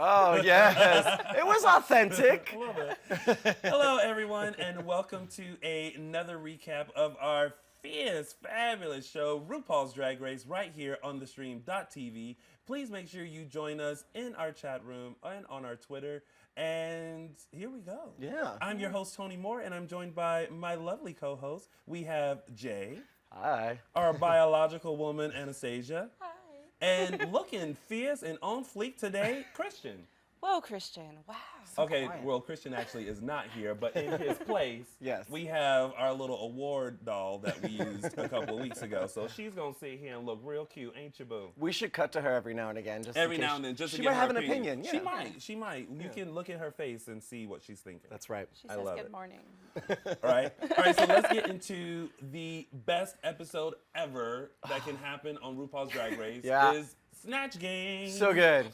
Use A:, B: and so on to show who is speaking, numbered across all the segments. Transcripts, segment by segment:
A: Oh, yes. It was authentic.
B: I love it. Hello, everyone, and welcome to another recap of our fierce, fabulous show, RuPaul's Drag Race, right here on the stream.tv. Please make sure you join us in our chat room and on our Twitter. And here we go.
A: Yeah.
B: I'm your host, Tony Moore, and I'm joined by my lovely co-host. We have Jay.
A: Hi.
B: Our biological woman, Anastasia. Hi. And looking fierce and on fleek today, Christian.
C: Whoa, Christian. Wow.
B: Okay, well, Christian actually is not here, but in his place,
A: Yes.
B: we have our little award doll that we used a couple of weeks ago. So she's going to sit here and look real cute, ain't you, boo?
A: We should cut to her every now and again. Just
B: Every now and then, just to
A: she
B: get
A: might
B: her
A: have an opinion. Yeah.
B: She might. You can look at her face and see what she's thinking.
A: That's right.
C: She
B: I
C: says
B: love
C: good
B: it.
C: morning.
B: All right, so let's get into the best episode ever that can happen on RuPaul's Drag Race.
A: Yeah.
B: Is Snatch Game.
A: So good.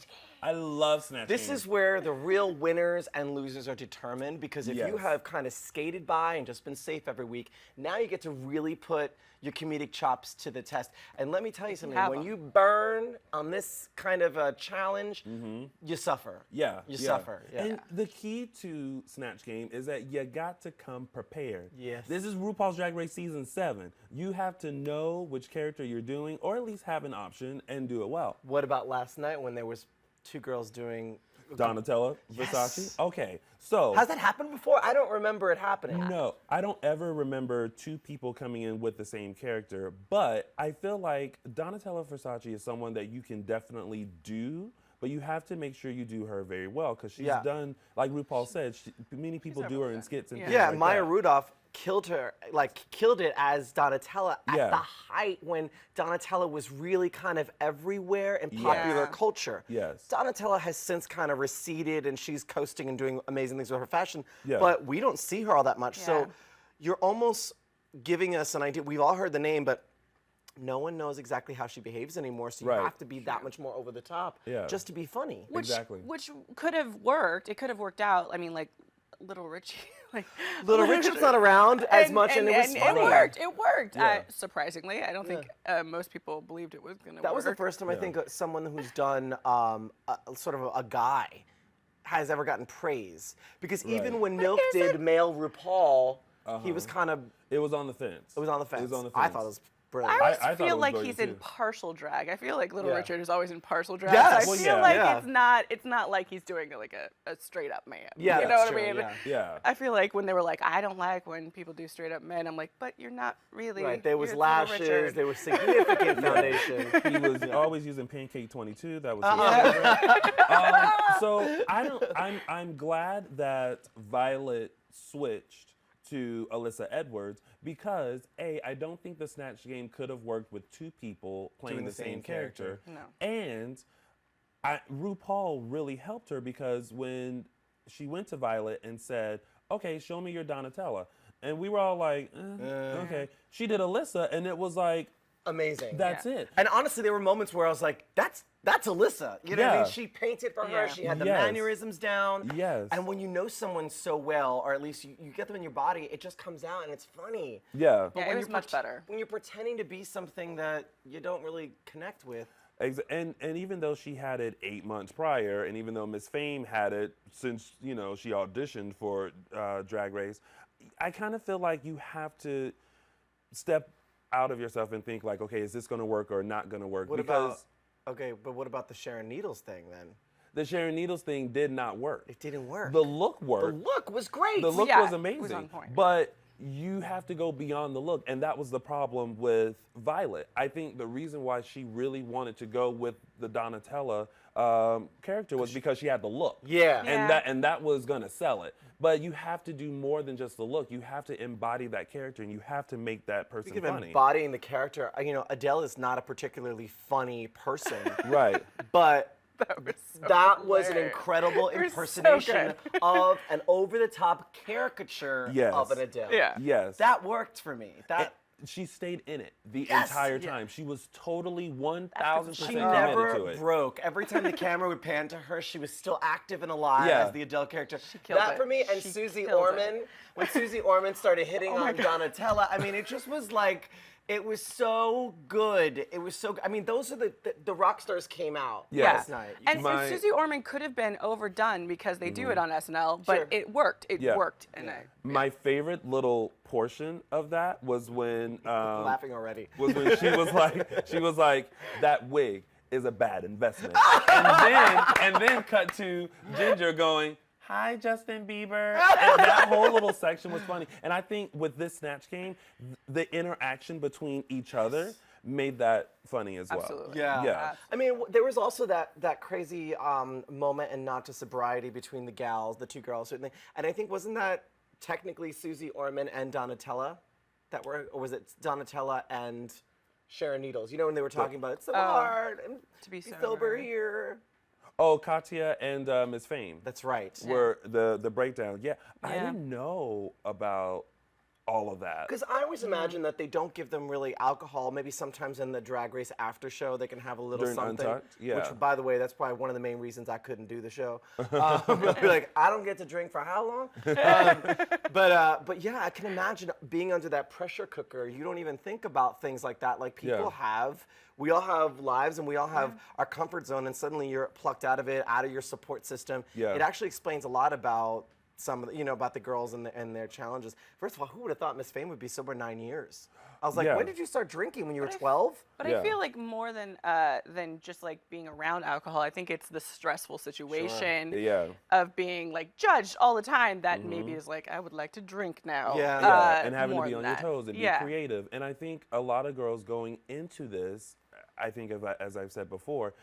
B: I love Snatch Game.
A: This is where the real winners and losers are determined, because if you
B: Yes.
A: have kind of skated by and just been safe every week, now you get to really put your comedic chops to the test. And let me tell you something,
C: have
A: when
C: 'em.
A: you burn on this kind of a challenge, you suffer.
B: Yeah.
A: You
B: yeah.
A: suffer. Yeah.
B: And the key to Snatch Game is that you got to come prepared.
A: Yes.
B: This is RuPaul's Drag Race Season 7. You have to know which character you're doing, or at least have an option and do it well.
A: What about last night when there was two girls doing...
B: Donatella Versace? Okay, so...
A: Has that happened before? I don't remember it happening.
B: No, I don't ever remember two people coming in with the same character, but I feel like Donatella Versace is someone that you can definitely do, but you have to make sure you do her very well, because she's
A: Yeah.
B: done, like RuPaul said, many people do her in skits and things
A: Yeah,
B: like
A: Maya
B: that.
A: Rudolph killed it as Donatella at
B: Yeah.
A: the height when Donatella was really kind of everywhere in popular
C: Yeah.
A: culture.
B: Yes.
A: Donatella has since kind of receded, and she's coasting and doing amazing things with her fashion,
B: Yeah.
A: but we don't see her all that much.
C: Yeah.
A: So you're almost giving us an idea. We've all heard the name, but no one knows exactly how she behaves anymore, so you
B: Right.
A: have to be that much more over the top
B: Yeah.
A: just to be funny.
B: Exactly.
C: Which could have worked. It could have worked out. I mean, like, Little Richie. like
A: Little Richard's not around as much, and it was
C: it
A: funny.
C: worked. It worked.
B: Yeah.
C: Surprisingly, I don't think most people believed it was going to work.
A: That was the first time I think someone who's done sort of a guy has ever gotten praise. Because even
B: Right.
A: when Milk did male RuPaul, he was kind of,
B: It was on the fence.
A: it was on the fence.
B: It was on the
A: I
B: fence.
A: thought it was brilliant.
C: I always
B: I thought it
C: feel
B: was
C: like
B: brilliant,
C: he's in
B: too.
C: partial drag. I feel like Little
A: Yeah.
C: Richard is always in partial drag.
A: Yes.
C: So I
A: Well,
C: feel
B: yeah.
C: like
A: Yeah.
C: it's not like he's doing like a straight up man.
A: Yeah,
C: you know
A: that's
C: what I
A: true,
C: mean?
A: yeah.
B: Yeah.
C: I feel like when they were like, I don't like when people do straight up men. I'm like, but you're not really.
A: Right, there was
C: you're Little
A: lashes,
C: Richard.
A: there was significant foundation.
B: He was always using Pancake 22. That was
A: Uh-uh.
B: his favorite. So I'm glad that Violet switched to Alyssa Edwards, because I don't think the Snatch Game could have worked with two people playing
A: Doing
B: the
A: the
B: same
A: same
B: character.
C: No.
B: And RuPaul really helped her, because when she went to Violet and said, okay, show me your Donatella, and we were all like, okay. She did Alyssa, and it was like,
A: Amazing.
B: that's it.
A: And honestly, there were moments where I was like, that's Alyssa. You know what I
B: Yeah.
A: mean? She painted for her.
C: Yeah.
A: She had the
B: Yes.
A: mannerisms down.
B: Yes.
A: And when you know someone so well, or at least you get them in your body, it just comes out and it's funny.
B: Yeah.
A: But
C: Yeah,
A: when
C: it was
A: you're
C: much better.
A: When you're pretending to be something that you don't really connect with.
B: And even though she had it 8 months prior, and even though Miss Fame had it since, she auditioned for Drag Race, I kind of feel like you have to step out of yourself and think like, okay, is this going to work or not going to work?
A: But what about the Sharon Needles thing then?
B: The Sharon Needles thing did not work.
A: It didn't work.
B: The look
A: The
B: worked.
A: look was great.
B: The look
C: Yeah,
B: was
C: it
B: amazing.
C: was on point.
B: But you have to go beyond the look, and that was the problem with Violet. I think the reason why she really wanted to go with the Donatella character was because she had the look.
A: Yeah.
B: And that was gonna sell it. But you have to do more than just the look. You have to embody that character, and you have to make that person
A: Speaking of
B: funny.
A: embodying the character, Adele is not a particularly funny person.
B: Right.
A: But that was an
C: hilarious.
A: incredible
C: It was so
A: impersonation
C: good.
A: of an over-the-top caricature
B: Yes.
A: of an Adele.
C: Yeah.
B: Yes.
A: That worked for me. That
B: She stayed in it the
A: Yes.
B: entire
A: Yeah.
B: time. She was totally 1,000%
A: she
B: committed
A: never
B: to it.
A: broke. Every time the camera would pan to her, she was still active and alive
B: Yeah.
A: as the Adele character.
C: killed
A: That
C: it.
A: for me, and
C: She
A: Susie
C: killed
A: Orman,
C: it.
A: when Susie Orman started hitting
C: Oh my
A: on
C: God.
A: Donatella, I mean, it just was like, It was so good. It was so. I mean, those are the rock stars came out
B: Yeah.
A: last night.
C: And Susie Orman could have been overdone because they do it on SNL, but
A: Sure.
C: it worked. It worked. And
B: My favorite little portion of that was when
A: Laughing already.
B: was when she was like that wig is a bad investment, and then cut to Ginger going, "Hi, Justin Bieber," and that whole little section was funny. And I think with this Snatch Game, the interaction between each other made that funny as well.
C: Absolutely.
B: Yeah.
A: I mean, there was also that crazy moment in Not to Sobriety between the gals, the two girls, certainly. And I think wasn't that technically Susie Orman and Donatella that were, or was it Donatella and Sharon Needles? You know, when they were talking about it's so hard and
C: to be
A: sober here.
B: Oh, Katya and Miss Fame.
A: That's right.
B: Were the breakdown. Yeah. I didn't know about all of that.
A: Because I always imagine that they don't give them really alcohol. Maybe sometimes in the Drag Race after show they can have a little
B: During
A: something.
B: Untucked? Yeah.
A: Which, by the way, that's probably one of the main reasons I couldn't do the show. I'd be like, I don't get to drink for how long? But yeah, I can imagine being under that pressure cooker. You don't even think about things like that. Like people have. We all have lives and we all have our comfort zone, and suddenly you're plucked out of it, out of your support system.
B: Yeah.
A: It actually explains a lot about some of the, about the girls and their challenges. First of all, who would have thought Miss Fame would be sober 9 years? I was like, when did you start drinking? When you were 12?
C: But I feel like more than just like being around alcohol, I think it's the stressful situation of being like judged all the time that maybe is like, I would like to drink now.
B: And having to
C: more
B: be on
C: than
B: your
C: that.
B: toes and be creative. And I think a lot of girls going into this, I think as I've said before,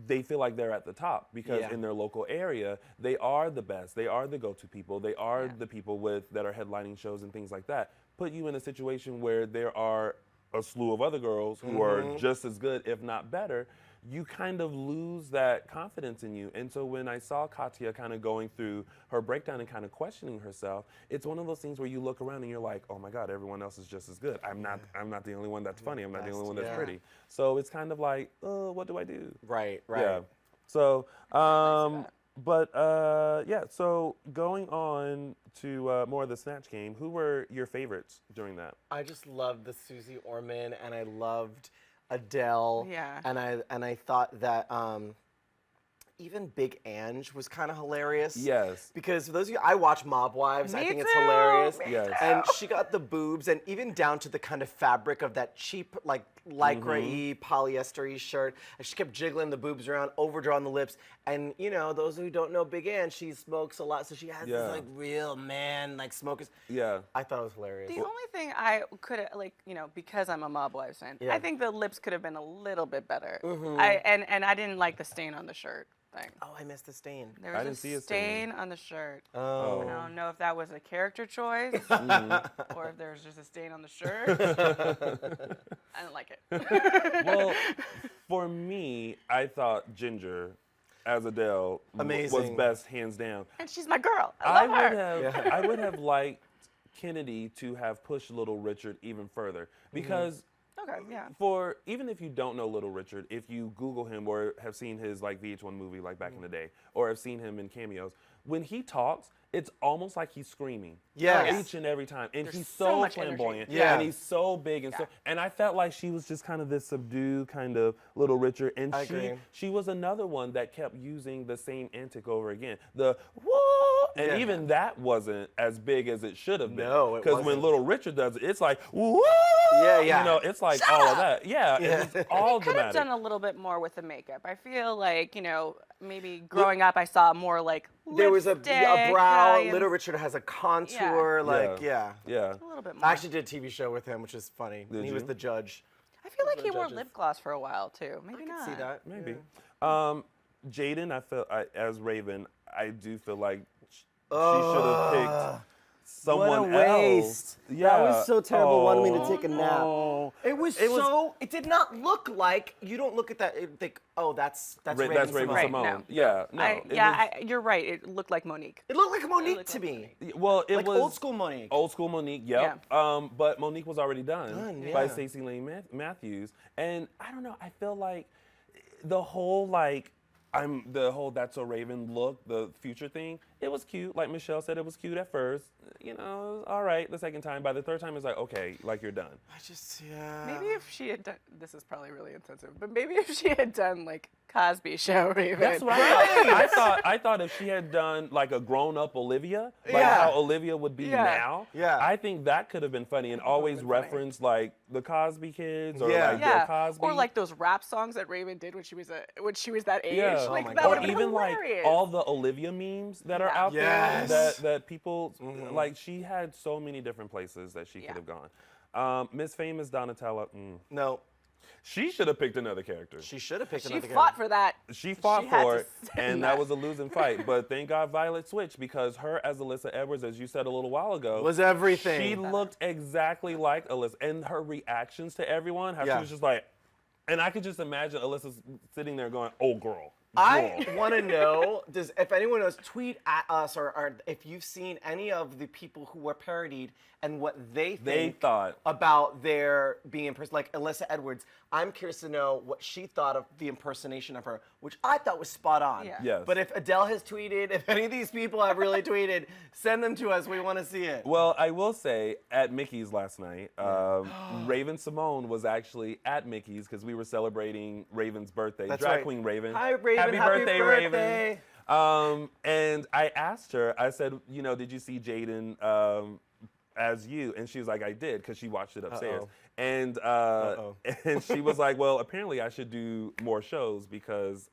B: they feel like they're at the top because in their local area, they are the best. They are the go-to people. They are the people that are headlining shows and things like that. Put you in a situation where there are a slew of other girls who are just as good, if not better. You kind of lose that confidence in you. And so when I saw Katya kind of going through her breakdown and kind of questioning herself, it's one of those things where you look around and you're like, oh my God, everyone else is just as good. I'm not the only one that's funny. I'm not the only one that's pretty. So it's kind of like, oh, what do I do?
A: Right.
B: Yeah. So, so going on to more of the Snatch Game, who were your favorites during that?
A: I just loved the Susie Orman, and I loved Adele.
C: Yeah.
A: And I thought that even Big Ange was kind of hilarious.
B: Yes.
A: Because for those of you, I watch Mob Wives. I
C: Me
A: think it's
C: too.
A: hilarious.
B: Yes.
A: And she got the boobs, and even down to the kind of fabric of that cheap, like lycra-y, polyester-y shirt. And she kept jiggling the boobs around, overdrawing the lips. And those who don't know Big Ange, she smokes a lot, so she has this like real man, like smokers.
B: Yeah.
A: I thought it was hilarious.
C: The only thing I could have, because I'm a Mob Wives fan, I think the lips could have been a little bit better. And I didn't like the stain on the shirt thing.
A: Oh, I missed the stain.
C: There was
B: didn't see
C: a
B: a stain.
C: stain on the shirt.
A: Oh.
C: I don't know if that was a character choice or if there was just a stain on the shirt. I didn't like it.
B: Well, for me, I thought Ginger, as Adele, was
A: Amazing.
B: best, hands down.
C: And she's my girl. I love her.
B: I would have liked Kennedy to have pushed Little Richard even further because.
C: Okay, yeah.
B: For even if you don't know Little Richard, if you Google him or have seen his VH1 movie back in the day, or have seen him in cameos, when he talks, it's almost like he's screaming.
A: Yes.
B: Each and every time, and
C: There's
B: he's
C: so
B: so
C: much
B: flamboyant.
C: energy.
A: Yeah.
B: And he's so big and so. And I felt like she was just kind of this subdued kind of Little Richard, and
A: I agree.
B: she was another one that kept using the same antic over again. The whoa. And even that wasn't as big as it should have been.
A: No, it
B: Because when
A: wasn't.
B: Little Richard does it, it's like, whoa!
A: Yeah.
B: It's like all of that. Yeah, it's all
C: Could have
B: dramatic.
C: done a little bit more with the makeup. I feel like, maybe growing up I saw more like
A: There was a
C: lipstick,
A: brow.
C: Italian-
A: Little Richard has a contour.
B: Yeah.
C: a little bit more.
A: I actually did a TV show with him, which is funny.
B: Did
A: He was
B: you?
A: the judge.
C: I feel like
A: the
C: he wore
A: judges.
C: lip gloss for a while too. Maybe
A: I
C: not.
A: can see that.
B: Maybe.
A: Yeah.
B: Jaden, as Raven, I do feel like she should have picked someone
A: what a waste.
B: else. Yeah.
A: That was so terrible. Wanted me to take a nap.
B: no.
A: It did not look like, you don't look at that and think, oh, that's Raven
B: That's Raven
A: Simone.
C: Right,
B: Simone.
C: no.
B: Yeah. No.
C: You're right. It looked like Monique.
A: It looked like Monique
C: looked
A: to
C: like
A: me.
B: Well, it
A: Like
B: was
A: old school Monique.
B: Old school Monique, yep. But Monique was already done by
A: yeah.
B: Stacey Lane Mathews. And I don't know, I feel like the whole the whole That's So Raven look, the future thing, it was cute. Like Michelle said, it was cute at first. You know, it was all right the second time. By the third time, it's like, okay, like you're done.
C: Maybe if she had done, this is probably really insensitive, but maybe if she had done like Cosby Show Raven.
B: That's what I thought. I thought if she had done like a grown-up Olivia, like how Olivia would be now, I think that could have been funny and always reference like the Cosby Kids or like Bill Cosby.
C: Or like those rap songs that Raven did when she was that age.
B: Yeah.
C: Like that would have been
B: even
C: hilarious.
B: like all the Olivia memes that are out there that people like. She had so many different places that she could have gone. Miss Famous Donatella.
A: No.
B: She should have picked another character.
A: She should have picked another character.
C: She fought for that.
B: She fought for it, and that was a losing fight. But thank God Violet switched, because her as Alyssa Edwards, as you said a little while ago,
A: was everything.
B: She looked exactly like Alyssa. And her reactions to everyone, how she was just like, and I could just imagine Alyssa sitting there going, oh, girl.
A: I want to know, if anyone knows, tweet at us, or if you've seen any of the people who were parodied and what they thought about their being impersonation. Like Alyssa Edwards, I'm curious to know what she thought of the impersonation of her, which I thought was spot on.
C: Yeah.
B: Yes.
A: But if Adele has tweeted, if any of these people have really tweeted, send them to us. We want to see it.
B: Well, I will say, at Mickey's last night, Raven Simone was actually at Mickey's because we were celebrating Raven's birthday.
A: That's
B: Drag
A: right.
B: Queen Raven.
A: Hi, Raven.
B: Happy birthday, Raven.
A: Raven.
B: And I asked her, I said, you know, did you see Jaden as you? And she was like, I did, because she watched it upstairs. And and she was like, well, apparently I should do more shows because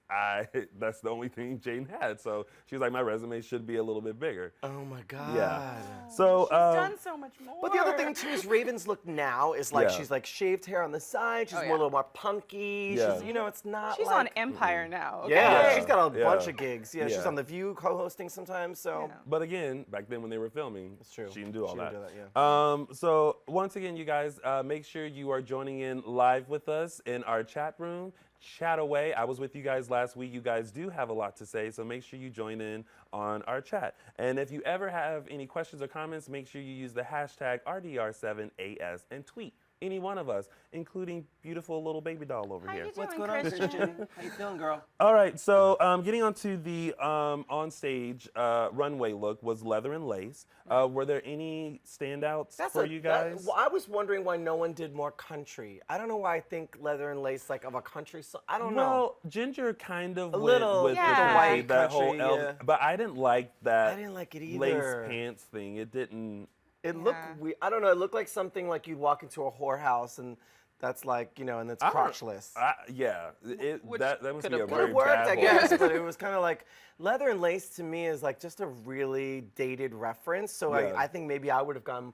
B: that's the only thing Jaden had. So she was like, my resume should be a little bit bigger.
A: Oh my God.
B: Yeah. So
C: she's done so much more.
A: But the other thing too is Raven's look now is like she's like shaved hair on the side. She's more, a little more punky.
B: Yeah.
A: She's, you know, it's not.
C: She's
A: like,
C: on Empire now. Okay?
A: Yeah, she's got a bunch of gigs. Yeah, she's on The View co-hosting sometimes. So.
C: Yeah.
B: But again, back then when they were filming,
A: true.
B: She didn't do all that.
A: Didn't do that,
B: So once again, you guys, make sure you are joining in live with us in our chat room. Chat away. I was with you guys last week. You guys do have a lot to say, so make sure you join in on our chat. And if you ever have any questions or comments, make sure you use the hashtag RDR7AS and tweet any one of us, including beautiful little baby doll over here.
A: What's going on, Christian? How you feeling, girl?
B: All right, so getting onto the on-stage runway look was leather and lace. Were there any standouts for you guys?
A: Well, I was wondering why no one did more country. I don't know why I think leather and lace like of a country song. I don't know.
B: Well, Ginger kind of went
A: little,
B: with
A: the
B: that
A: white country,
B: whole elf, but I didn't like that
A: I didn't like it either.
B: lace pants thing. It didn't.
A: It looked weird. I don't know. It looked like something like you'd walk into a whorehouse and that's like, you know, and it's crotchless.
B: Yeah, that must be a
A: It
B: very
A: worked,
B: bad
A: I
B: whore.
A: guess, but it was kind of like leather and lace to me is like just a really dated reference. So I think maybe I would have gone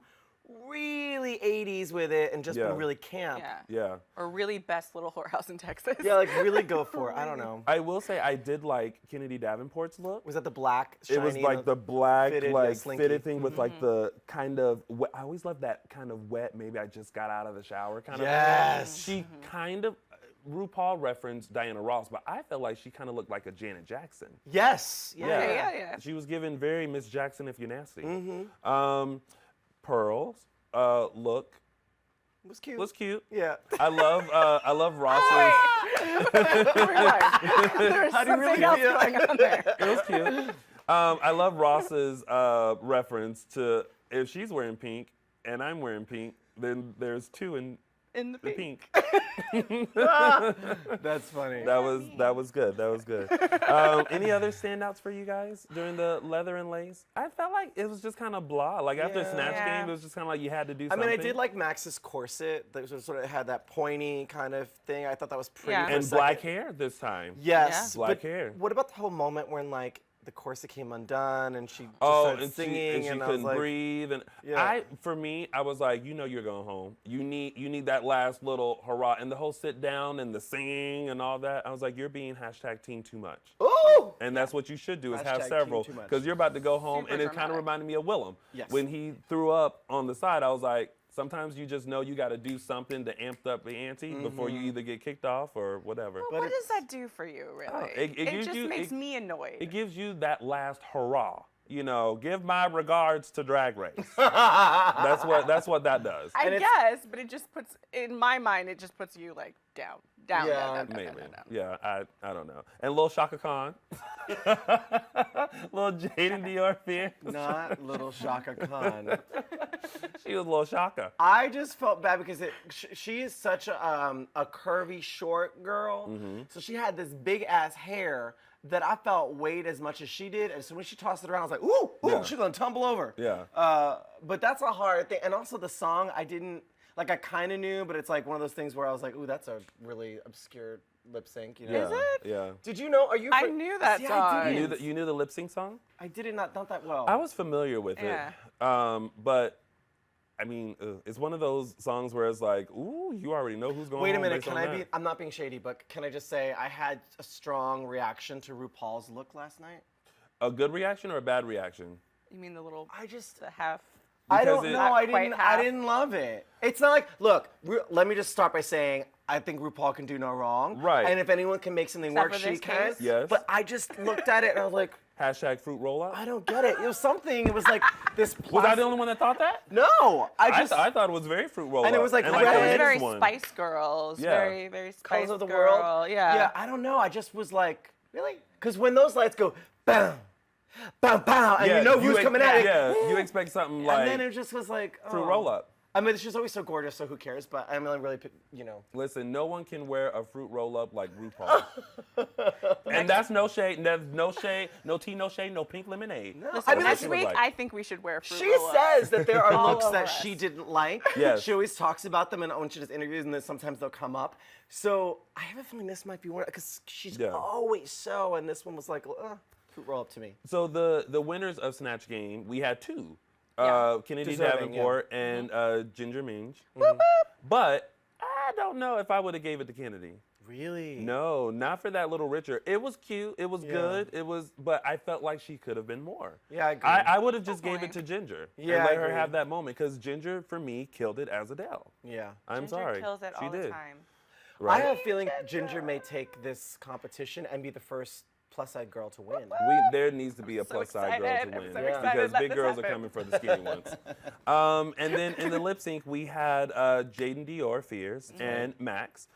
A: really 80s with it and just been really camp.
B: Yeah.
C: Or really best little whorehouse in Texas.
A: Yeah, like really go for it. I don't know.
B: I will say I did like Kennedy Davenport's look.
A: Was that the black, shiny?
B: It was like the black,
A: fitted,
B: fitted thing with like the kind of, I always love that kind of wet, maybe I just got out of the shower kind of
A: Yes.
B: thing. She kind of, RuPaul referenced Diana Ross, but I felt like she kind of looked like a Janet Jackson.
A: Yes.
C: Yeah.
B: She was given very Miss Jackson if you're nasty. Pearl's look
A: was cute.
B: was cute.
A: Yeah.
B: I love Ross's.
C: There's something else going on there.
B: It was cute. I love Ross's reference to if she's wearing pink and I'm wearing pink, then there's two in
C: the pink.
A: That's funny.
B: That was good. That was good. Any other standouts for you guys during the leather and lace? I felt like it was just kind of blah. Like after Snatch Game, it was just kind of like you had to do something.
A: I mean, I did like Max's corset. That was sort of had that pointy kind of thing. I thought that was pretty.
C: Yeah.
B: And black hair this time.
A: Yes.
B: Yeah. Black
A: but
B: hair.
A: What about the whole moment when like the corset came undone and she just started
B: and
A: singing
B: she
A: and I
B: couldn't
A: was like,
B: breathe and for me I was like, you know, you're going home. You need that last little hurrah and the whole sit down and the singing and all that. I was like, you're being #team too much.
A: Ooh!
B: And that's what you should do is have
A: Hashtag
B: several
A: team too much.
B: because you're about to go home
C: Super
B: and it kind of
C: dramatic.
B: reminded me of Willem.
A: Yes.
B: When he threw up on the side, I was like, sometimes you just know you got to do something to amp up the ante before you either get kicked off or whatever.
C: Well, what does that do for you, really?
B: It
C: just makes me annoyed.
B: It gives you that last hurrah. You know, give my regards to Drag Race. That's what that does.
C: I guess, but it just puts, in my mind, it just puts you like down. Down,
A: Yeah.
C: down, down, down,
B: Maybe.
C: down, down.
B: Yeah, I don't know. And Lil Shaka Khan. Lil Jaden Dior Fierce.
A: Not little Shaka Khan.
B: She was Lil Shaka.
A: I just felt bad because she is such a curvy, short girl. So she had this big ass hair that I felt weighed as much as she did. And so when she tossed it around, I was like, ooh,
B: Yeah.
A: she's gonna tumble over.
B: Yeah.
A: But that's a hard thing. And also the song, I kind of knew, but it's like one of those things where I was like, ooh, that's a really obscure lip sync. You know?
C: Is it?
B: Yeah.
A: Did you know? Are you?
C: I knew that
A: See,
C: song.
A: I
B: You
A: didn't.
B: knew the lip sync song?
A: I did it not that well.
B: I was familiar with
C: Yeah.
B: it. But I mean, it's one of those songs where it's like, ooh, you already know who's going
A: Wait a
B: home
A: minute,
B: based
A: can
B: on
A: I
B: that.
A: be? I'm not being shady, but can I just say I had a strong reaction to RuPaul's look last night.
B: A good reaction or a bad reaction?
C: You mean the little,
A: I just.
C: the half?
A: I
B: Because
A: don't
B: it-
A: know.
C: Not
A: I
C: quite
A: didn't.
C: half.
A: I didn't love it. It's not like. Look. Let me just start by saying I think RuPaul can do no wrong.
B: Right.
A: And if anyone can make something
C: Except
A: work,
C: for
A: she
C: this
A: can.
C: case?
B: Yes.
A: But I just looked at it and I was like,
B: Hashtag fruit roll up?
A: I don't get it. It was something. It was like this.
B: Was I the only one that thought that?
A: No.
B: I thought it was very fruit roll up.
A: And it was like
B: and
A: red.
B: the
C: It was
A: It
C: very
B: next one.
C: Spice Girls.
B: Yeah.
C: Very, very Spice
A: Colors of the
C: Girl.
A: world.
C: Yeah.
A: Yeah. I don't know. I just was like, really? Because when those lights go, bam, bam, bam, and you know who's coming at it.
B: Yeah, you expect something like
A: And then it just was like,
B: fruit
A: oh.
B: roll up.
A: I mean, she's always so gorgeous, so who cares? But I'm really, you know.
B: Listen, no one can wear a fruit roll up like RuPaul. And that's no shade. That's no shade. No tea, no shade, no pink lemonade.
A: No.
C: Listen,
A: I mean,
C: next
B: she was
C: week,
B: like-
C: I think we should wear fruit
A: She
C: roll-up.
A: says that there are
C: All
A: looks
C: over
A: that
C: us.
A: she didn't like.
B: Yes.
A: She always talks about them, and when she does interviews, and then sometimes they'll come up. So I have a feeling this might be one, because she's
B: Yeah.
A: always so, and this one was like, fruit roll up to me.
B: So the winners of Snatch Game, we had two.
C: Yeah.
B: Kennedy
A: Deserving,
B: Davenport and Ginger Minge.
A: Mm-hmm.
B: But I don't know if I would have gave it to Kennedy.
A: Really?
B: No, not for that little richer. It was cute. It was
A: Yeah.
B: good. It was, but I felt like she could have been more.
A: Yeah, I agree.
B: I would have just gave
C: point.
B: it to Ginger
A: Yeah,
B: and
A: I
B: let her
A: agree.
B: have that moment because Ginger, for me, killed it as Adele.
A: Yeah.
B: I'm
C: Ginger
B: sorry.
C: kills it
B: she
C: all
B: did.
C: the time.
B: Right?
A: I have a feeling Ginger may take this competition and be the first plus-side girl to win.
B: There needs to be a
C: so
B: plus side girl
C: excited.
B: to
C: I'm
B: win
C: so
A: excited
B: because
C: that
B: big
C: this
B: girls are
C: happened.
B: coming for the skinny ones. And then in the lip sync, we had Jaden Dior Fierce and Max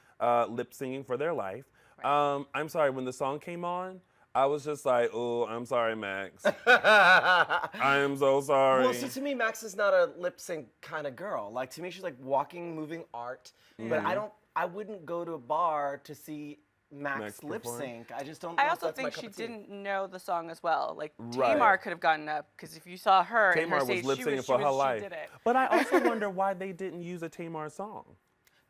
B: lip singing for their life. I'm sorry, when the song came on, I was just like, oh, I'm sorry, Max. I am so sorry.
A: Well, so to me, Max is not a lip sync kind of girl. Like, to me, she's like walking, moving art. But I wouldn't go to a bar to see Max
B: Max
A: lip
B: perform?
A: sync. I just don't know
C: I
A: if
C: also
A: that's my
C: think
A: cup
C: she
A: of tea.
C: didn't know the song as well. Like
B: Right.
C: Tamar could have gotten up because if you saw her in her
B: Tamar was
C: stage,
B: lip
C: she
B: singing
C: was,
B: for
C: she
B: her
C: was,
B: life.
C: She did it.
B: But I also wonder why they didn't use a Tamar song.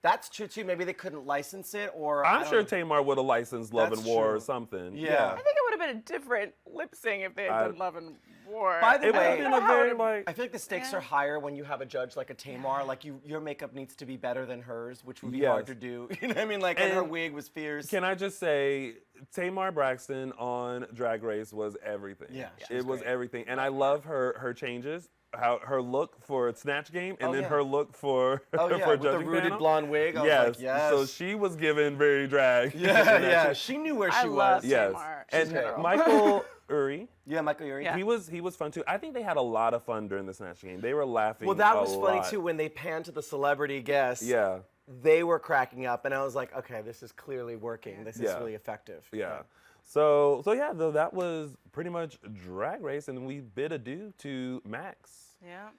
A: That's true, too. Maybe they couldn't license it, or I
B: I'm
A: don't
B: sure
A: know.
B: Tamar would have licensed Love
A: That's
B: and War or
A: true.
B: something.
A: Yeah.
C: I think it would have been a different lip sync if they had done Love and War.
A: By the
B: It would
A: way,
B: have been a very like.
A: I feel like the stakes
C: Yeah.
A: are higher when you have a judge like a Tamar. Like your makeup needs to be better than hers, which would be
B: Yes.
A: hard to do. You know what I mean? Like, and her
B: And
A: wig was fierce.
B: Can I just say, Tamar Braxton on Drag Race was everything.
A: Yeah, she was
B: it was
A: great.
B: everything, and I love her changes. How her look for Snatch Game, and
A: Oh,
B: then
A: yeah.
B: her look for
A: Oh yeah,
B: for
A: with the
B: judging
A: rooted
B: panel.
A: blonde wig. I
B: Yes.
A: was like, yes.
B: So she was given very drag.
A: yeah,
B: in that
A: yeah.
B: shit.
A: She knew where
C: I
A: she
C: love
A: was.
B: Yes.
C: Tamar.
B: And
C: She's a girl.
B: Michael Uri,
A: Yeah, Michael Urie.
C: Yeah.
B: he was fun too. I think they had a lot of fun during the Snatch Game. They were laughing.
A: Well, that
B: a
A: was funny
B: lot.
A: too when they panned to the celebrity guests.
B: Yeah.
A: They were cracking up, and I was like, okay, this is clearly working. This is
B: Yeah.
A: really effective.
B: Yeah. So yeah, though that was pretty much Drag Race, and we bid adieu to Max.
C: Yeah,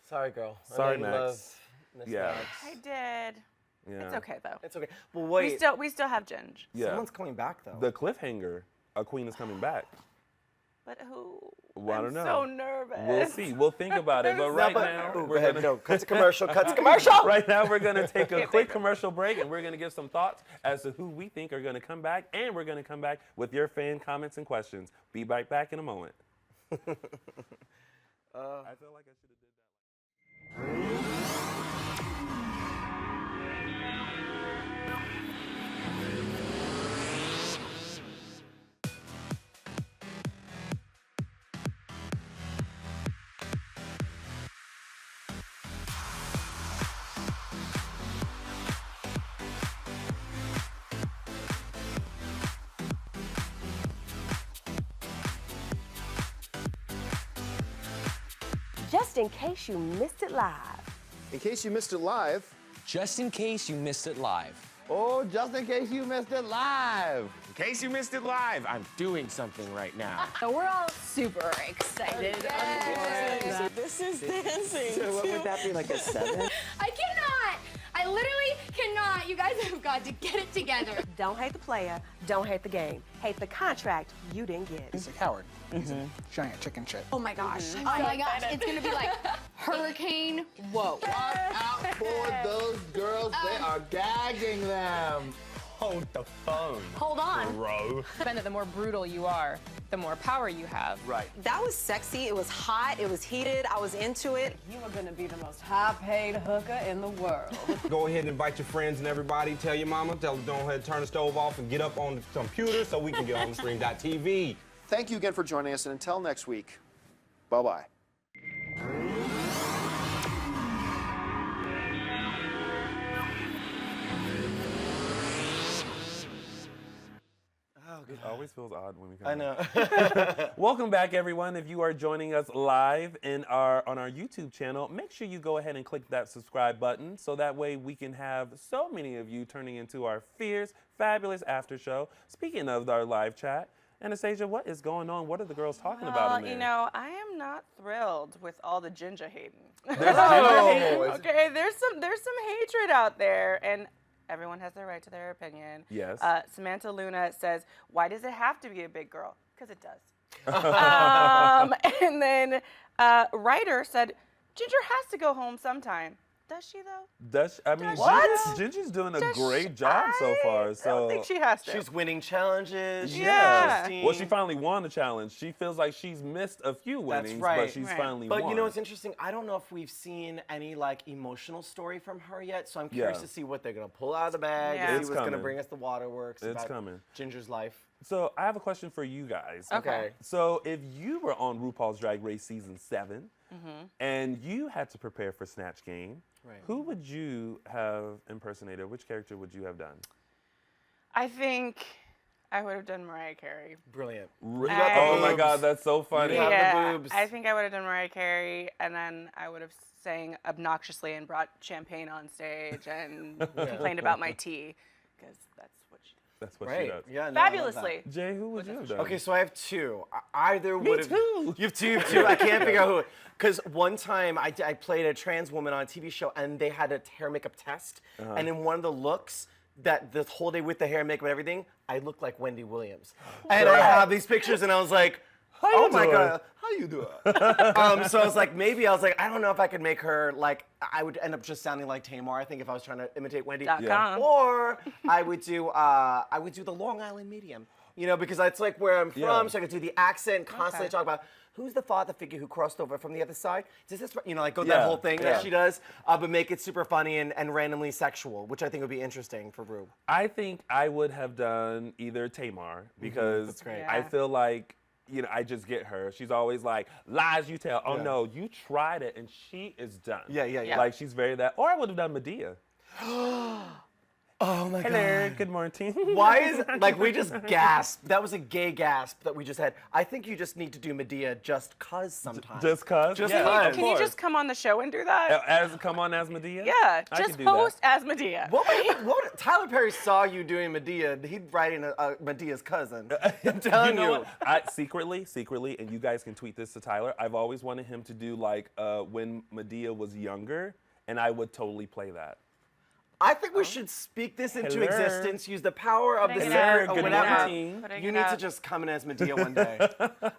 A: Sorry, girl. I
B: Sorry,
A: know you
B: Max.
A: love Miss
B: Yeah.
A: Max.
C: I did.
B: Yeah.
C: It's okay though.
A: It's okay. Well, wait.
C: We still have Ginge.
B: Yeah.
A: Someone's coming back though.
B: The cliffhanger, a queen is coming back.
C: But who?
B: Well, I don't know.
C: I'm so nervous.
B: We'll see. We'll think about it. But right now,
A: Ooh, go
B: we're
A: ahead.
B: gonna
A: No, cut to commercial. Cut to commercial.
B: right now we're gonna take a quick commercial break, and we're gonna give some thoughts as to who we think are gonna come back, and we're gonna come back with your fan comments and questions. Be right back in a moment. I feel like I should have did that.
D: Just in case you missed it live.
E: In case you missed it live,
F: Just in case you missed it live.
D: Oh, just in case you missed it live.
E: In case you missed it live, I'm doing something right now.
F: So we're all super excited.
G: This is dancing.
A: So what would that be, like a 7?
H: I cannot. I literally cannot. You guys have got to get it together.
G: Don't hate the player, don't hate the game. Hate the contract you didn't get.
I: He's a coward. He's a giant chicken shit.
H: Oh my gosh. Oh my gosh. It's going to be like hurricane. Whoa.
D: Watch out for those girls. They are gagging them.
E: Hold the phone.
H: Hold on.
E: Bro.
F: The more brutal you are, the more power you have.
D: Right.
G: That was sexy, it was hot, it was heated, I was into it.
J: You are going to be the most high-paid hooker in the world.
K: Go ahead and invite your friends and everybody. Tell your mama, tell her, go ahead and turn the stove off and get up on the computer so we can get on the stream.tv.
L: Thank you again for joining us, and until next week, bye-bye.
B: It always feels odd when we come
A: I know.
B: Welcome back, everyone. If you are joining us live on our YouTube channel, make sure you go ahead and click that subscribe button so that way we can have so many of you turning into our fierce, fabulous after show. Speaking of our live chat, Anastasia, what is going on? What are the girls talking about in there?
C: You know, I am not thrilled with all the ginger hating.
B: There's
C: Okay, there's some hatred out there, and everyone has their right to their opinion.
B: Yes.
C: Samantha Luna says, "Why does it have to be a big girl? Because it does." And then Ryder said, "Ginger has to go home sometime." Does she though?
B: What? Ginger's doing a great job so far.
C: I don't think she has to.
A: She's winning challenges.
C: Yeah.
B: Well, she finally won the challenge. She feels like she's missed a few winnings, but she's finally won.
A: But you know what's interesting? I don't know if we've seen any like emotional story from her yet, so I'm curious to see what they're gonna pull out of the bag, and see what's gonna bring us the waterworks about Ginger's life.
B: So I have a question for you guys.
C: Okay.
B: So if you were on RuPaul's Drag Race season 7, and you had to prepare for Snatch Game, who would you have impersonated? Which character would you have done?
C: I think I would have done Mariah Carey.
A: Brilliant.
B: Oh my God, that's so funny.
C: Yeah, I think I would have done Mariah Carey, and then I would have sang obnoxiously and brought champagne on stage and complained about my tea, because that's what she does.
B: That's what she does.
A: Yeah, no,
C: fabulously.
B: Jay, who would you have done?
A: Okay, so I have 2. Either
B: Me
A: would have.
B: too.
A: You have 2. I can't figure out who. Because one time I played a trans woman on a TV show, and they had a hair makeup test, and in one of the looks, that the whole day with the hair and makeup and everything, I looked like Wendy Williams. And I have these pictures, and I was like, oh my God, how you doing? So I was like, I don't know if I could make her like, I would end up just sounding like Tamar, I think, if I was trying to imitate Wendy. Or I would do the Long Island medium. You know, because that's like where I'm from, so I could do the accent, constantly talk about who's the father figure who crossed over from the other side. Does this, you know, like go that whole thing that she does, but make it super funny and randomly sexual, which I think would be interesting for Ru.
B: I think I would have done either Tamar, because
A: That's great.
B: I feel like, you know, I just get her. She's always like, lies you tell. Oh no, you tried it and she is done.
A: Yeah.
B: Like she's very that. Or I would have done Medea.
A: Oh my
B: Hello,
A: God.
B: good morning.
A: Why is, like, we just gasped. That was a gay gasp that we just had. I think you just need to do Medea just cause sometimes.
B: Just cause?
A: Just
B: Yeah,
A: cause.
C: Can you just come on the show and do that?
B: Come on as Medea?
C: Yeah,
B: I
C: just
B: can do
C: host
B: that.
C: as Medea.
A: What Tyler Perry saw you doing Medea, he'd write in a Medea's cousin. I'm telling you.
B: What? I secretly, and you guys can tweet this to Tyler, I've always wanted him to do like when Medea was younger, and I would totally play that.
A: I think we should speak this into existence, use the power of the
C: Putting it
A: spirit
C: out.
A: or whatever.
C: Putting
A: You
C: it
A: need to
C: out.
A: just come in as Medea one day.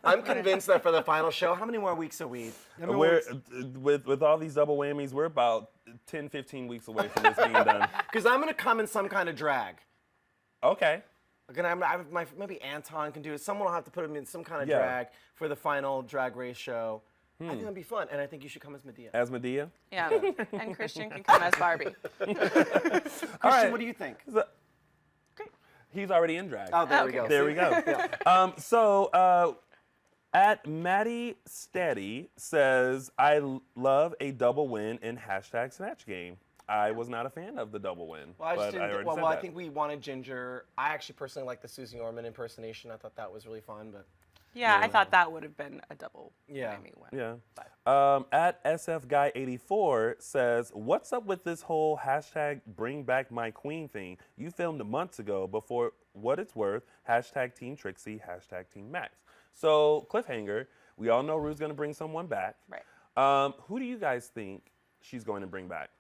A: I'm convinced that for the final show, how many more weeks are we?
B: With all these double whammies, we're about 10, 15 weeks away from this being done.
A: Because I'm going to come in some kind of drag.
B: Okay.
A: Maybe Anton can do it. Someone will have to put him in some kind of drag for the final Drag Race show. I think that'd be fun, and I think you should come as Medea.
B: As Medea?
C: Yeah, and Christian can come as Barbie.
A: Christian, what do you think?
B: He's already in drag.
A: Oh, there we go.
B: There we go. So, at Maddie Steady says, I love a double win in hashtag Snatch Game. I was not a fan of the double win.
A: Well, I, just
B: but I
A: didn't,
B: already
A: well,
B: said
A: well I
B: that.
A: think we wanted Ginger. I actually personally like the Susie Orman impersonation. I thought that was really fun, but
C: Yeah, I thought that would have been a double whammy win.
B: Yeah. At SFGuy84 says, what's up with this whole hashtag bring back my queen thing? You filmed months ago before what it's worth, hashtag Team Trixie, hashtag Team Max. So, cliffhanger, we all know Ru's going to bring someone back.
C: Right.
B: Who do you guys think she's going to bring back?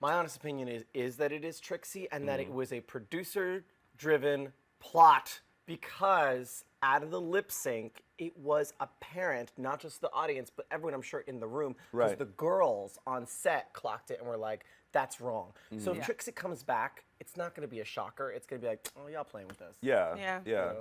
A: My honest opinion is that it is Trixie and that it was a producer-driven plot because out of the lip sync, it was apparent, not just the audience, but everyone I'm sure in the room, because
B: Right.
A: the girls on set clocked it and were like, that's wrong. So if Trixie comes back, it's not going to be a shocker. It's going to be like, oh, y'all playing with us.
B: Yeah.
C: Yeah.
B: Yeah.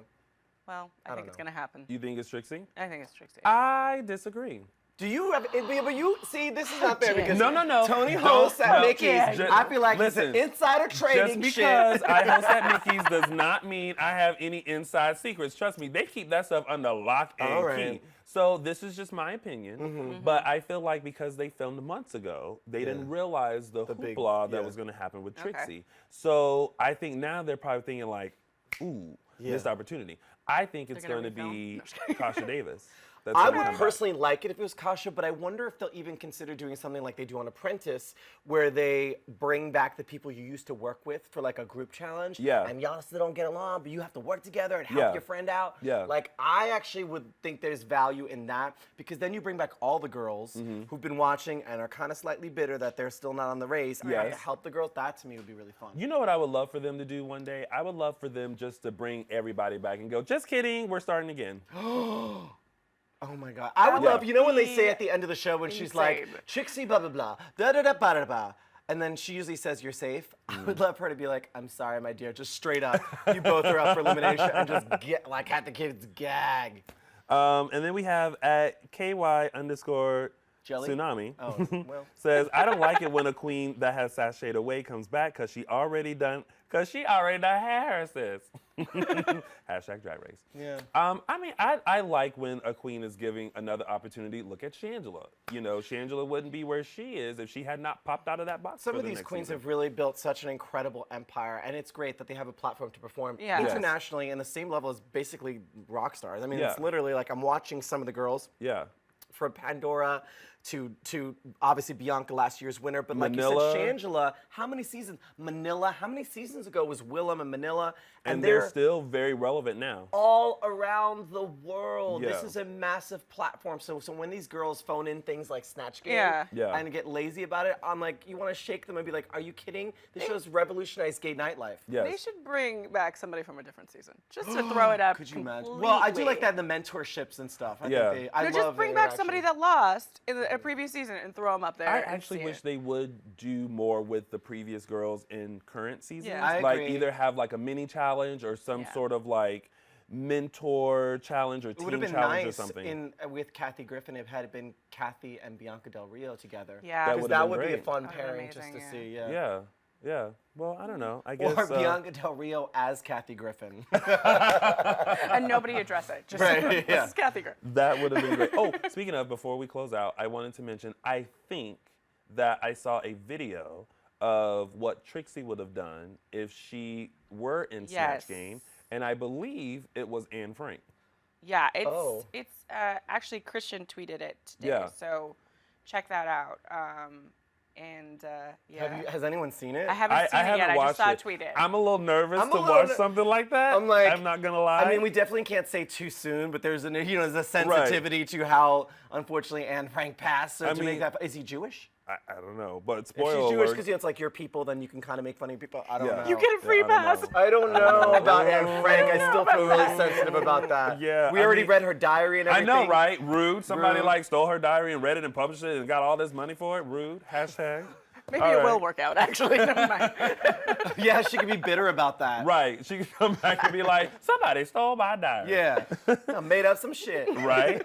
C: Well, I think it's going to happen.
B: You think it's Trixie?
C: I think it's Trixie.
B: I disagree.
A: Do you have, but you, see, this is not fair because
B: No.
A: Tony hosts at Mickey's.
B: Just-
A: I feel like
B: listen,
A: it's an insider trading
B: Just
A: shit.
B: because I host at Mickey's does not mean I have any inside secrets. Trust me, they keep that stuff under lock and
A: All right.
B: key. So this is just my opinion, but I feel like because they filmed months ago, they didn't realize the
A: big-
B: hoopla that
A: yeah.
B: was going to happen with Trixie. So I think now they're probably thinking like, ooh, missed opportunity. I think it's
C: gonna
B: going to be
C: refilm?
B: Kasha Davis. That's
A: I
B: gonna
A: would
B: come back.
A: personally like it if it was Kasha, but I wonder if they'll even consider doing something like they do on Apprentice, where they bring back the people you used to work with for like a group challenge.
B: Yeah.
A: And y'all still don't get along, but you have to work together and help
B: Yeah.
A: your friend out.
B: Yeah.
A: Like, I actually would think there's value in that, because then you bring back all the girls who've been watching and are kind of slightly bitter that they're still not on the race. And have to
B: Yes.
A: help the girls. That to me would be really fun.
B: You know what I would love for them to do one day? I would love for them just to bring everybody back and go, just kidding, we're starting again.
A: Oh my God. I would
B: Yeah.
A: love, you know when they say at the end of the show when she's like,
C: insane.
A: Trixie blah, blah, blah, da, da, da, ba, da, ba. And then she usually says, you're safe. I would love her to be like, I'm sorry, my dear, just straight up. You both are up for elimination and just get, like, have the kids gag.
B: And then we have at KY_
A: Jelly?
B: Tsunami
A: Oh, well.
B: says, I don't like it when a queen that has sashayed away comes back because she already done had her sis. Hashtag Drag Race.
A: Yeah.
B: I mean, I like when a queen is giving another opportunity. Look at Shangela. You know, Shangela wouldn't be where she is if she had not popped out of that box.
A: Some
B: for
A: of
B: the
A: these
B: next
A: queens
B: season.
A: have really built such an incredible empire, and it's great that they have a platform to perform
C: Yeah. Yes.
A: internationally in the same level as basically rock stars. I mean,
B: Yeah.
A: it's literally like I'm watching some of the girls
B: Yeah.
A: from Pandora to obviously Bianca, last year's winner, but like
B: Manila.
A: you said, Shangela, how many seasons? Manila, how many seasons ago was Willem and Manila?
B: And they're still very relevant now.
A: all around the world. This
B: Yeah.
A: is a massive platform. So when these girls phone in things like Snatch Game
C: Yeah.
B: Yeah.
A: and get lazy about it, I'm like, you want to shake them and be like, are you kidding? This show's revolutionized gay nightlife.
B: Yes.
C: They should bring back somebody from a different season, just to throw it up.
A: Could you imagine? Well, I do like
C: completely.
A: that in the mentorships and stuff. I
B: Yeah.
A: think I
C: No,
A: love
C: just bring
A: the
C: back somebody
A: interaction.
C: that lost in a previous season and throw them up there.
B: I
C: and
B: actually
C: see
B: wish
C: it.
B: they would do more with the previous girls in current seasons.
C: Yeah.
A: I
B: Like
A: agree.
B: either have like a mini challenge or some
C: Yeah.
B: sort of like mentor challenge or
A: It would
B: team
A: have been
B: challenge or
A: nice
B: something.
A: with Kathy Griffin if it had been Kathy and Bianca Del Rio together.
C: Yeah.
B: That
A: Because
B: would've
A: that
B: been
A: would be a
B: great.
A: fun
C: That would've been
A: pairing just to
C: amazing,
A: see.
C: yeah.
A: Yeah.
B: Yeah. Well, I don't know. I guess.
A: Or Bianca Del Rio as Kathy Griffin.
C: And nobody address it. Just
A: Right,
C: this
A: yeah.
C: is Kathy Griffin.
B: That would have been great. Oh, speaking of, before we close out, I wanted to mention, I think that I saw a video of what Trixie would have done if she were in
C: Yes.
B: Snatch Game, and I believe it was Anne Frank.
C: Yeah,
A: Oh.
C: it's actually Christian tweeted it today,
B: Yeah.
C: so check that out. Yeah,
A: Has anyone seen it?
C: I haven't seen
B: I
C: it
B: haven't
C: yet. I
B: watched
C: just saw
B: it.
C: it tweeted.
B: I'm a little nervous
A: I'm a
B: to
A: little
B: watch
A: ner-
B: something like that.
A: I'm like,
B: I'm not gonna lie.
A: I mean, we definitely can't say too soon, but there's there's a sensitivity to how, unfortunately, Anne Frank passed. So
B: I
A: to make
B: mean-
A: that, is he Jewish?
B: I don't know, but
A: If
B: spoiler
A: she's Jewish,
B: alert.
A: because it's like your people, then you can kind of make fun of people. I don't
B: Yeah.
A: know.
C: You get a free
B: I don't
C: pass.
B: know.
A: I don't know about Anne Frank. I still feel really sensitive about that.
B: Yeah,
A: We
B: I
A: already
B: mean-
A: read her diary and
B: I
A: everything.
B: know, right? Rude. Somebody
A: Rude.
B: like stole her diary and read it and published it and got all this money for it. Rude. Hashtag.
C: Maybe
B: All
C: it
B: right.
C: will work out, actually. Never mind.
A: Yeah, she could be bitter about that.
B: Right. She could come back and be like, somebody stole my diary.
A: Yeah. I made up some shit.
B: Right?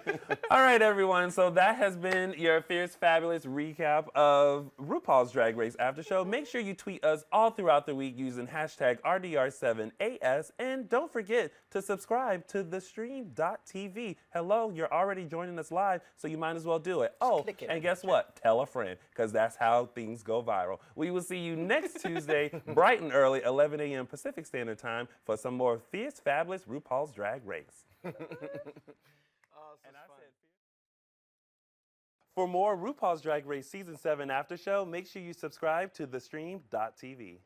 B: All right, everyone. So that has been your Fierce Fabulous recap of RuPaul's Drag Race After Show. Make sure you tweet us all throughout the week using hashtag RDR7AS. And don't forget to subscribe to thestream.tv. Hello, you're already joining us live, so you might as well do it. Oh,
A: click it.
B: and guess what? Tell a friend, because that's how things go viral. We will see you next Tuesday, bright and early, 11 a.m. Pacific Standard Time, for some more Fierce Fabulous RuPaul's Drag Race.
A: was
B: And I
A: fun.
B: said, for more RuPaul's Drag Race Season 7 after show, make sure you subscribe to thestream.tv.